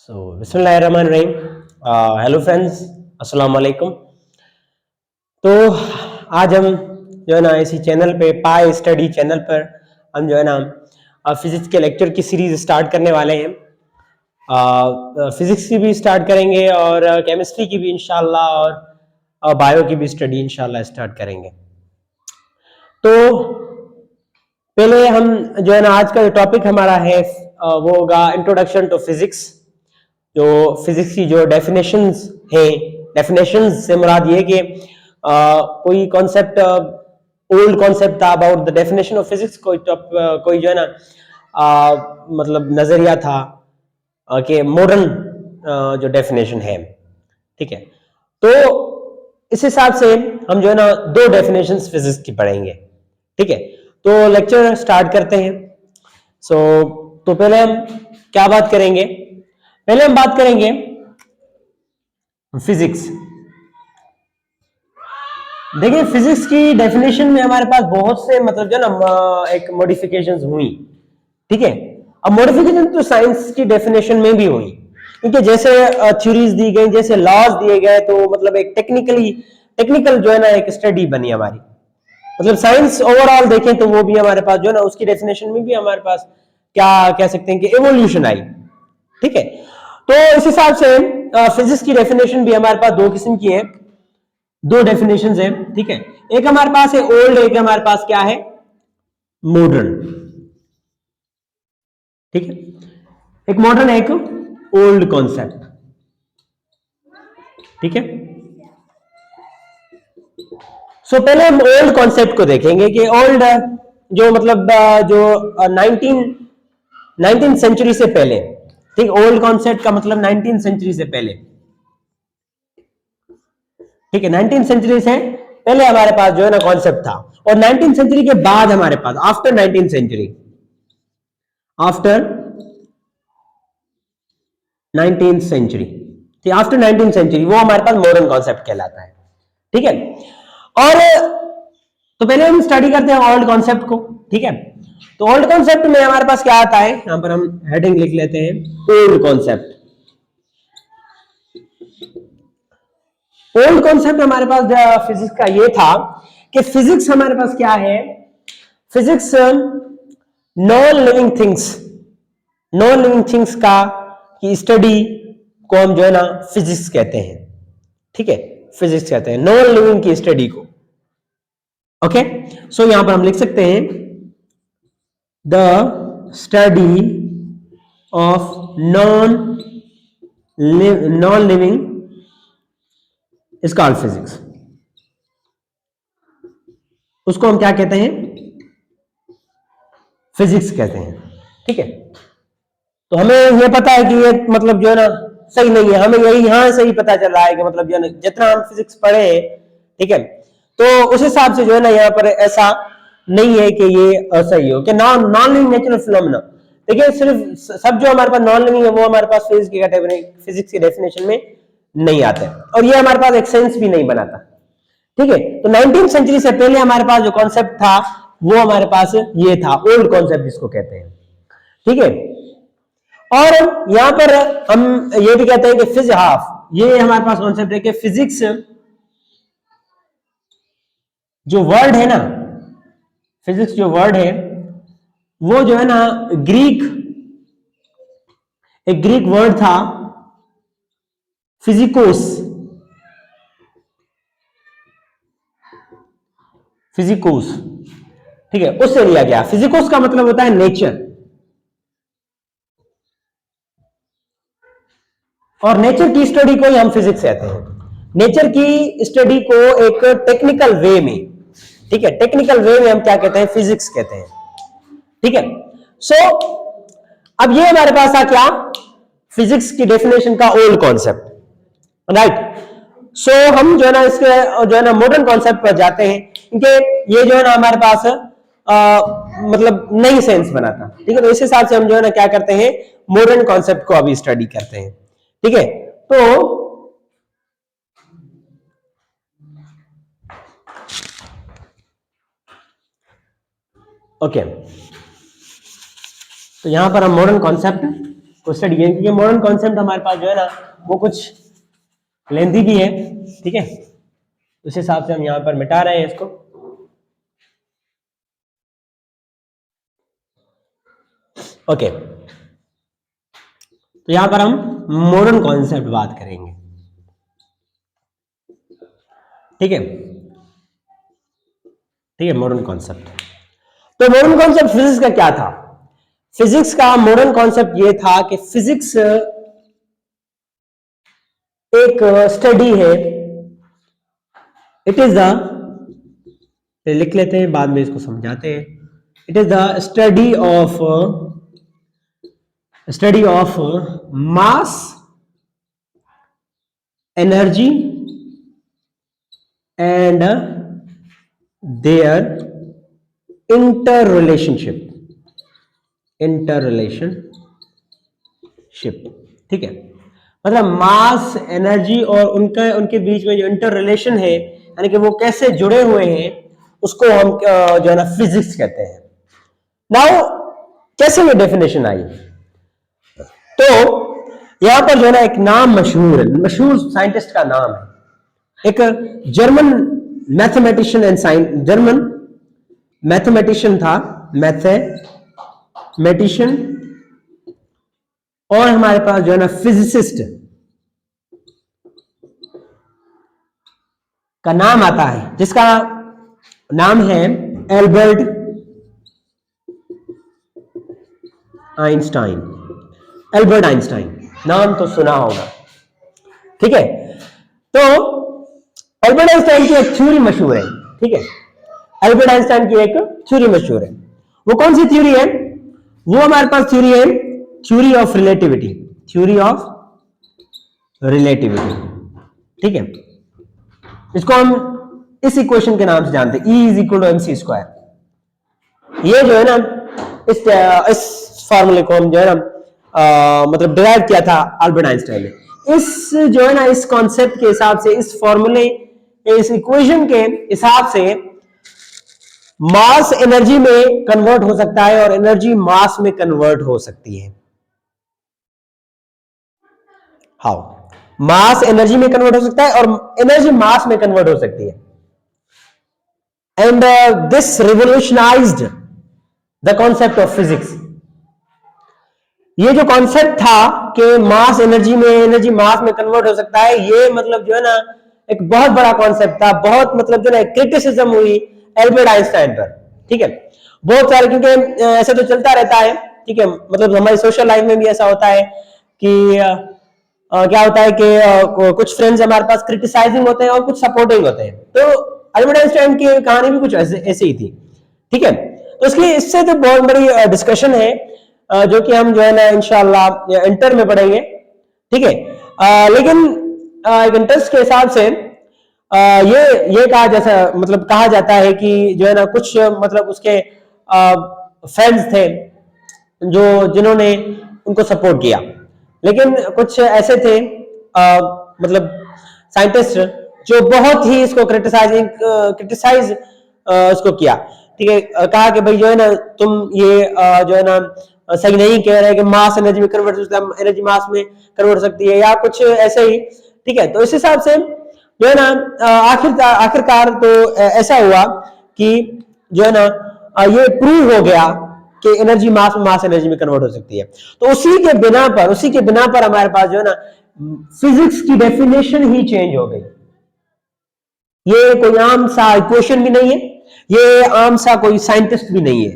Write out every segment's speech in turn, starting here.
बिस्मिल्लाहिर्रहमानिर्रहीम। Hello friends, अस्सलाम वालेकुम। तो आज हम जो है ना इसी चैनल पे पाई स्टडी चैनल पर हम जो है ना फिजिक्स के लेक्चर की सीरीज स्टार्ट करने वाले हैं। फिजिक्स की भी स्टार्ट करेंगे और केमिस्ट्री की भी इंशाल्लाह और बायो की भी स्टडी इंशाल्लाह स्टार्ट करेंगे। तो पहले हम जो है ना आज का जो टॉपिक हमारा है वो होगा इंट्रोडक्शन टू फिजिक्स। जो फिजिक्स की जो डेफिनेशंस है, डेफिनेशंस से मुराद ये कि कोई कॉन्सेप्ट ओल्ड कॉन्सेप्ट था about the definition of physics, कोई जो है ना मतलब नजरिया था कि मॉडर्न जो डेफिनेशन है, ठीक है। तो इस हिसाब से हम जो है ना दो डेफिनेशंस फिजिक्स की पढ़ेंगे, ठीक है। तो लेक्चर स्टार्ट करते हैं। तो पहले हम क्या बात करेंगे? पहले हम बात करेंगे फिजिक्स। देखिए, फिजिक्स की डेफिनेशन में हमारे पास बहुत से मतलब जो ना एक मॉडिफिकेशंस हुई, ठीक है। अब मॉडिफिकेशन तो साइंस की डेफिनेशन में भी हुई, क्योंकि जैसे थ्योरीज दी गई, जैसे लॉज दिए गए, तो मतलब एक टेक्निकल जो है ना एक स्टडी बनी हमारी। मतलब साइंस ओवरऑल देखें तो वो भी हमारे पास जो है ना उसकी डेफिनेशन में भी हमारे पास क्या कह सकते हैं कि एवोल्यूशन आई, ठीक है। तो इस हिसाब से फिजिक्स की डेफिनेशन भी हमारे पास दो किस्म की है, दो डेफिनेशंस है, ठीक है। एक हमारे पास है ओल्ड, एक हमारे पास क्या है, मॉडर्न, ठीक है। एक मॉडर्न है, एक ओल्ड कॉन्सेप्ट, ठीक है। पहले हम ओल्ड कॉन्सेप्ट को देखेंगे कि ओल्ड जो मतलब जो 19 सेंचुरी से पहले, ठीक। ओल्ड कॉन्सेप्ट का मतलब 19 सेंचुरी से पहले, ठीक है। 19 सेंचुरी से पहले हमारे पास जो है ना कॉन्सेप्ट था, और 19 सेंचुरी के बाद हमारे पास after 19 century, after 19th century, ठीक। आफ्टर 19th सेंचुरी वो हमारे पास मॉडर्न कॉन्सेप्ट कहलाता है, ठीक है। और तो पहले हम स्टडी करते हैं ओल्ड कॉन्सेप्ट को, ठीक है। तो ओल्ड कॉन्सेप्ट में हमारे पास क्या आता है, यहां पर हम हेडिंग लिख लेते हैं, ओल्ड कॉन्सेप्ट। ओल्ड कॉन्सेप्ट हमारे पास फिजिक्स का ये था कि फिजिक्स हमारे पास क्या है, physics non living things, non living things का की स्टडी को हम जो है ना फिजिक्स कहते हैं, ठीक है। फिजिक्स कहते हैं नॉन लिविंग की स्टडी को, ओके। यहां पर हम लिख सकते हैं the study of non living is called physics. उसको हम क्या कहते हैं, फिजिक्स कहते हैं, ठीक है। तो हमें यह पता है कि ये मतलब जो है ना सही नहीं है, हमें यही यहां से ही पता चल रहा है कि मतलब जो है ना जितना हम फिजिक्स पढ़े, ठीक है, तो उस हिसाब से जो है ना यहाँ पर ऐसा नहीं है कि ये सही हो कि non non living natural phenomena. देखिए, सिर्फ सब जो हमारे पास नॉन लिविंग है वो हमारे पास फिजिक्स की कैटेगरी, फिजिक्स की डेफिनेशन में नहीं आते, और ये हमारे पास एक सेंस भी नहीं बनाता, ठीक है। तो 19th सेंचुरी से पहले हमारे पास जो कॉन्सेप्ट था वो हमारे पास ये था, ओल्ड कॉन्सेप्ट जिसको कहते हैं, ठीक है। और यहां पर हम ये भी कहते हैं कि फिज हाफ, ये हमारे पास कॉन्सेप्ट है कि फिजिक्स जो वर्ड है ना, फिजिक्स जो वर्ड है वो जो है ना ग्रीक, एक ग्रीक वर्ड था फिजिकोस, फिजिकोस, ठीक है, उससे लिया गया। फिजिकोस का मतलब होता है नेचर, और नेचर की स्टडी को ही हम फिजिक्स कहते हैं। नेचर की स्टडी को एक टेक्निकल वे में, ठीक है, टेक्निकल वे में हम क्या कहते हैं, फिजिक्स कहते हैं, ठीक है। अब ये हमारे पास आ क्या, फिजिक्स की डेफिनेशन का ओल्ड कॉन्सेप्ट, राइट। हम जो है ना इसके जो है ना मॉडर्न कॉन्सेप्ट पर जाते हैं, क्योंकि ये जो है ना हमारे पास मतलब नई सेंस बनाता, ठीक है। तो इस हिसाब से हम जो है ना क्या करते हैं, मॉडर्न कॉन्सेप्ट को अभी स्टडी करते हैं, ठीक है। तो ओके, तो यहां पर हम मॉडर्न कॉन्सेप्ट को स्टडी करेंगे, क्योंकि मॉडर्न कॉन्सेप्ट हमारे पास जो है ना वो कुछ लेंथी भी है, ठीक है, उस हिसाब से हम यहाँ पर मिटा रहे हैं इसको। ओके, तो यहां पर हम मॉडर्न कॉन्सेप्ट बात करेंगे, ठीक है, ठीक है, मॉडर्न कॉन्सेप्ट। तो मॉडर्न कॉन्सेप्ट फिजिक्स का क्या था? फिजिक्स का मॉडर्न कॉन्सेप्ट ये था कि फिजिक्स एक स्टडी है, इट इज द, लिख लेते हैं बाद में इसको समझाते हैं, it is the study of mass, energy and their interrelationship, ठीक है, मतलब मास, एनर्जी और उनके बीच में जो इंटर रिलेशन है, यानी कि वो कैसे जुड़े हुए हैं, उसको हम जो है ना फिजिक्स कहते हैं। नाउ कैसे ये डेफिनेशन आई? तो यहां पर जो है ना एक नाम मशहूर साइंटिस्ट का नाम है, एक जर्मन मैथमेटिशियन था, मैथमेटिशियन, और हमारे पास जो है ना फिजिसिस्ट का नाम आता है, जिसका नाम है एल्बर्ट आइंस्टाइन। नाम तो सुना होगा, ठीक है। तो एल्बर्ट आइंस्टाइन की एक थ्योरी मशहूर है, ठीक है, एल्बर्ट आइंस्टाइन की एक थ्योरी मशहूर है। वो कौन सी थ्योरी है? वो हमारे पास थ्योरी है थ्योरी ऑफ रिलेटिविटी, ठीक है। इसको हम इस इक्वेशन के नाम से जानते हैं, E = mc²। ये जो है ना इस फार्मूले को हम जो है ना मतलब डिराइव किया था अल्बर्ट आइंस्टाइन ने। इस जो है ना इस कॉन्सेप्ट के हिसाब से, इस फॉर्मूले, इस इक्वेशन के हिसाब से मास एनर्जी में कन्वर्ट हो सकता है और एनर्जी मास में कन्वर्ट हो सकती है। हाउ? मास एनर्जी में कन्वर्ट हो सकता है और एनर्जी मास में कन्वर्ट हो सकती है। And this revolutionised the concept of physics. ये जो कॉन्सेप्ट था कि मास एनर्जी में, एनर्जी मास में कन्वर्ट हो सकता है, ये मतलब जो है ना एक बहुत बड़ा कॉन्सेप्ट था, बहुत मतलब जो है क्रिटिसिज्म हुई एल्बर्ट आइंस्टाइन पर, ठीक है, बहुत सारे, क्योंकि ऐसे तो चलता रहता है, ठीक है, मतलब हमारी सोशल लाइफ में भी ऐसा होता है कि क्या होता है कि कुछ फ्रेंड्स हमारे पास क्रिटिसाइजिंग होते हैं और कुछ सपोर्टिंग होते हैं। तो एल्बर्ट आइंस्टाइन की कहानी भी कुछ ऐसे ही थी, ठीक है। तो इससे तो बहुत बड़ी डिस्कशन है जो कि हम जो है ना इंशाल्लाह इंटर में पढ़ेंगे, ठीक है। लेकिन एक इंटरेस्ट के हिसाब से ये कहा जाता है कि जो है ना कुछ मतलब उसके फ्रेंड्स थे जिन्होंने उनको सपोर्ट किया, लेकिन कुछ ऐसे थे मतलब साइंटिस्ट जो बहुत ही इसको क्रिटिसाइज इसको किया, ठीक है। कहा कि भाई जो है ना तुम ये जो है ना सही नहीं कह रहे कि मास एनर्जी में कन्वर्ट हो सकता है, एनर्जी मास में कन्वर्ट हो सकती है, या कुछ ऐसे ही, ठीक है। तो इस हिसाब से जो है ना आखिरकार तो ऐसा हुआ कि जो है ना ये प्रूव हो गया कि एनर्जी मास एनर्जी में कन्वर्ट हो सकती है। तो उसी के बिना पर हमारे पास जो है ना फिजिक्स की डेफिनेशन ही चेंज हो गई। ये कोई आम सा इक्वेशन भी नहीं है, ये आम सा कोई साइंटिस्ट भी नहीं है,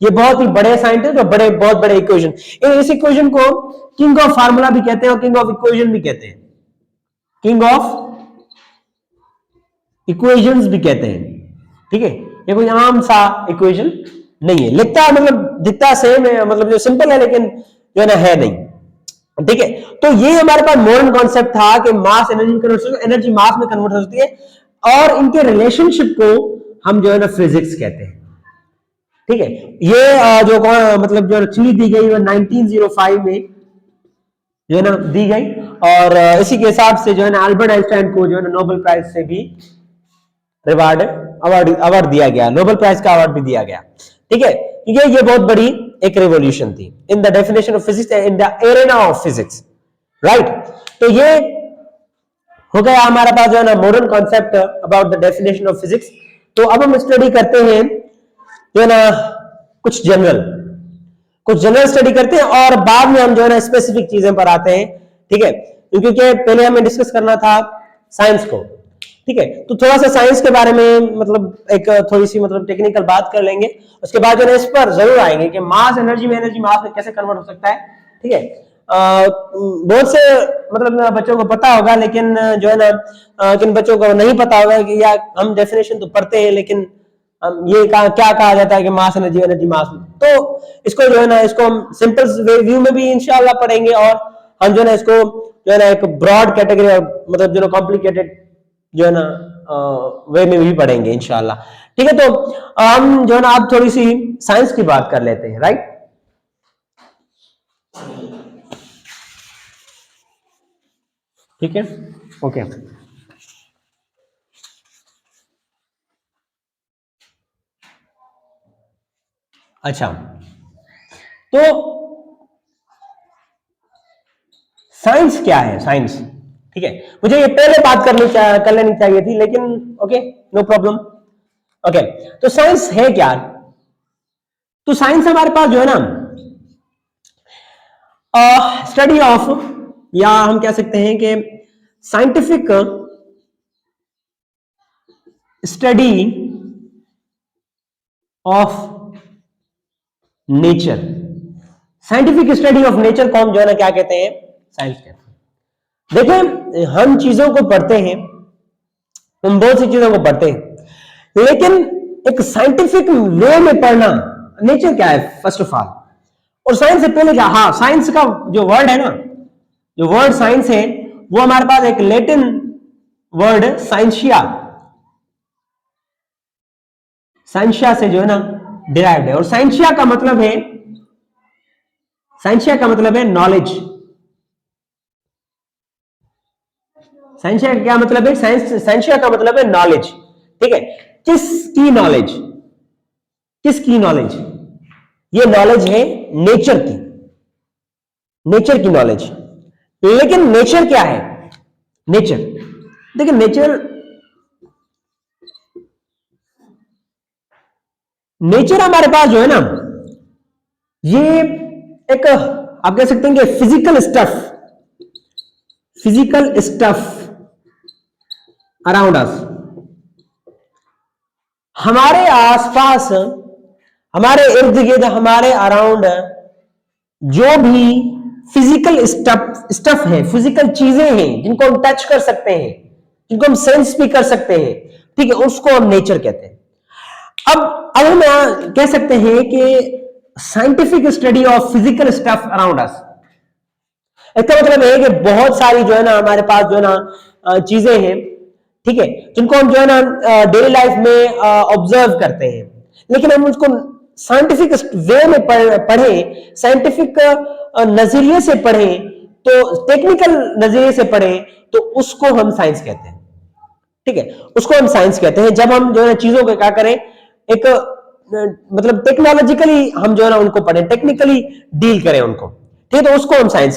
ये बहुत ही बड़े साइंटिस्ट और बहुत बड़े इक्वेशन, इस इक्वेशन को किंग ऑफ फार्मूला भी कहते हैं और किंग ऑफ इक्वेशन भी कहते हैं, किंग ऑफ इक्वेशंस भी कहते हैं, ठीक है। ये कोई आम सा इक्वेशन नहीं है, लिखता मतलब दिखता सेम है, मतलब जो सिंपल है लेकिन जो है ना है नहीं, ठीक है। तो ये हमारे पास मॉडर्न कॉन्सेप्ट था कि मास एनर्जी में कन्वर्ट हो, एनर्जी मास में कन्वर्ट हो सकती है, और इनके रिलेशनशिप को हम जो है ना फिजिक्स कहते हैं, ठीक है। ये जो मतलब जो थ्योरी दी गई वो 1905 में जो है ना दी गई, और इसी के हिसाब से जो है ना अल्बर्ट आइंस्टाइन को जो है ना नोबेल प्राइज से भी अवार्ड दिया गया, नोबेल प्राइज का अवार्ड भी दिया गया, ठीक है, क्योंकि ये बहुत बड़ी एक रेवोल्यूशन थी in the definition of physics, in the arena of physics, right. तो ये हो गया हमारे पास जो है ना modern concept about the definition of physics. तो अब हम स्टडी करते हैं जो है ना कुछ जनरल स्टडी करते हैं और बाद में हम जो है ना स्पेसिफिक चीजें पर आते हैं, ठीक है, क्योंकि पहले हमें डिस्कस करना था साइंस को, ठीक है। तो थोड़ा सा साइंस के बारे में मतलब एक थोड़ी सी मतलब टेक्निकल बात कर लेंगे, उसके बाद जो है इस पर जरूर आएंगे कि मास एनर्जी में एनर्जी मास में कैसे कन्वर्ट हो सकता है, ठीक है। बहुत से मतलब बच्चों को पता होगा, लेकिन जो है ना किन बच्चों को नहीं पता होगा कि या हम डेफिनेशन तो पढ़ते हैं लेकिन ये क्या कहा जाता है कि मास एनर्जी एनर्जी मास में। तो इसको जो है ना इसको हम सिंपल व्यू में भी इंशाल्लाह पढ़ेंगे और हम जो है ना इसको जो है ना एक ब्रॉड कैटेगरी मतलब जो कॉम्प्लिकेटेड जो है ना वे में भी पढ़ेंगे इंशाल्लाह, ठीक है। तो हम जो है ना आप थोड़ी सी साइंस की बात कर लेते हैं, राइट। ठीक है, ओके। अच्छा, तो साइंस क्या है? साइंस, ठीक है, मुझे ये पहले बात कर लेनी चाहिए थी, लेकिन ओके, नो प्रॉब्लम। ओके, तो साइंस है क्या? तो साइंस हमारे पास जो है ना स्टडी ऑफ, या हम कह सकते हैं कि scientific study of nature. Scientific study of nature को हम जो है ना क्या कहते हैं? साइंस कहते हैं। देखिए, हम चीजों को पढ़ते हैं, हम बहुत सी चीजों को पढ़ते हैं, लेकिन एक साइंटिफिक वे में पढ़ना, नेचर क्या है फर्स्ट ऑफ ऑल, और साइंस से पहले क्या, हाँ, साइंस का जो वर्ड है ना, जो वर्ड साइंस है वो हमारे पास एक लैटिन वर्ड साइंसिया, साइंसिया से जो है ना डिराइव्ड है, और साइंसिया का मतलब है, साइंसिया का मतलब है नॉलेज। साइंसिया का क्या मतलब है? साइंसिया का मतलब है नॉलेज, ठीक है। किसकी नॉलेज? किसकी नॉलेज? ये नॉलेज है नेचर की, नेचर की नॉलेज। लेकिन नेचर क्या है? नेचर, देखिए नेचर हमारे पास जो है ना, ये एक आप कह सकते हैं कि फिजिकल स्टफ अराउंड अस, हमारे आसपास, हमारे इर्द गिर्द, हमारे अराउंड जो भी फिजिकल स्टफ है, फिजिकल चीजें हैं जिनको हम टच कर सकते हैं, जिनको हम सेंस भी कर सकते हैं, ठीक है, उसको हम नेचर कहते हैं। अब हम कह सकते हैं कि scientific study of physical stuff around us, इसका मतलब है कि बहुत सारी जो है ना हमारे पास जो है ना चीजें हैं, ठीक है, जिनको हम जो है ना डेली लाइफ में ऑब्जर्व करते हैं, लेकिन हम उसको साइंटिफिक वे में पढ़ें, साइंटिफिक नजरिए से पढ़ें, तो टेक्निकल नजरिए से पढ़ें, तो उसको हम साइंस कहते हैं, ठीक है, उसको हम साइंस कहते हैं। जब हम जो है ना चीजों को क्या करें, एक मतलब टेक्नोलॉजिकली हम जो है ना उनको पढ़ें, टेक्निकली डील करें उनको, ठीक है, तो उसको हम साइंस